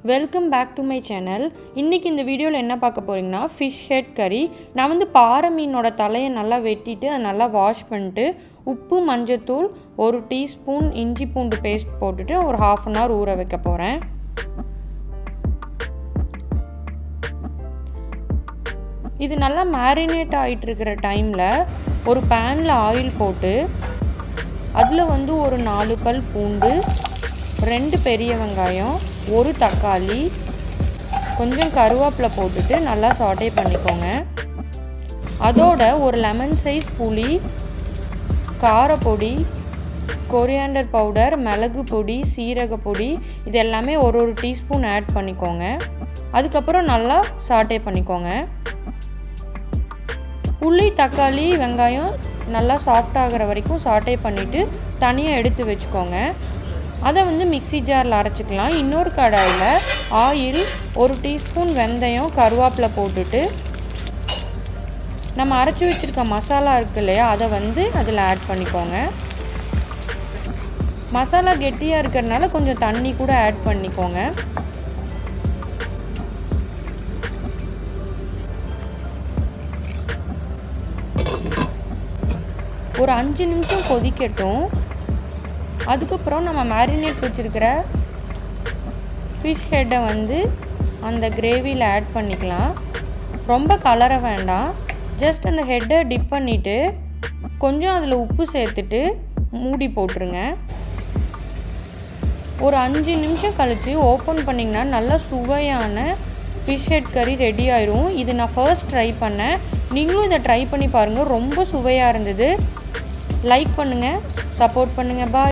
Welcome back to my channel. இன்றைக்கி இந்த வீடியோவில் என்ன பார்க்க போகிறீங்கன்னா ஃபிஷ் ஹெட் கறி. நான் வந்து பாறை மீனோட தலையை நல்லா வெட்டிட்டு அதை நல்லா வாஷ் பண்ணிட்டு உப்பு மஞ்சத்தூள் 1 டீஸ்பூன் இஞ்சி பூண்டு பேஸ்ட் போட்டுட்டு ஒரு 1/2 அன் ஹவர் ஊற வைக்க போகிறேன். இது நல்லா மேரினேட் ஆகிட்டு இருக்கிற டைமில் ஒரு பேனில் ஆயில் போட்டு அதில் வந்து ஒரு 4 பல் பூண்டு, 2 பெரிய வெங்காயம், 1 தக்காளி, கொஞ்சம் கருவேப்பிலை போட்டுட்டு நல்லா சாட்டே பண்ணிக்கோங்க. அதோட ஒரு லெமன் சைஸ் புளி, காரப்பொடி, கொரியாண்டர் பவுடர், மிளகு பொடி, சீரக பொடி இது எல்லாமே ஒரு டீஸ்பூன் ஆட் பண்ணிக்கோங்க. அதுக்கப்புறம் நல்லா சாட்டே பண்ணிக்கோங்க. புளி, தக்காளி, வெங்காயம் நல்லா சாஃப்ட் ஆகிற வரைக்கும் சாட்டே பண்ணிவிட்டு தனியாக எடுத்து வச்சுக்கோங்க. அதை வந்து மிக்ஸி ஜாரில் அரைச்சிக்கலாம். இன்னொரு கடாயில் ஆயில், 1 டீஸ்பூன் வெந்தயம், கருவேப்பிலை போட்டுட்டு நம்ம அரைச்சி வச்சுருக்க மசாலா இருக்கு இல்லையா, அதை வந்து அதில் ஆட் பண்ணிக்கோங்க. மசாலா கெட்டியாக இருக்கிறதுனால கொஞ்சம் தண்ணி கூட ஆட் பண்ணிக்கோங்க. ஒரு 5 நிமிஷம் கொதிக்கட்டும். அதுக்கப்புறம் நம்ம மேரினேட் வச்சுருக்கிற ஃபிஷ் ஹெட்டை வந்து அந்த கிரேவியில் ஆட் பண்ணிக்கலாம். ரொம்ப கலர வேண்டாம். ஜஸ்ட் அந்த ஹெட்டை டிப் பண்ணிவிட்டு கொஞ்சம் அதில் உப்பு சேர்த்துட்டு மூடி போட்டுருங்க. ஒரு 5 நிமிஷம் கழித்து ஓப்பன் பண்ணிங்கன்னா நல்லா சுவையான ஃபிஷ் ஹெட் கறி ரெடி ஆயிரும். இது நான் ஃபர்ஸ்ட் ட்ரை பண்ணேன். நீங்களும் இதை ட்ரை பண்ணி பாருங்கள். ரொம்ப சுவையாக இருந்தது. லைக் பண்ணுங்கள், சப்போர்ட் பண்ணுங்கள். பாய்.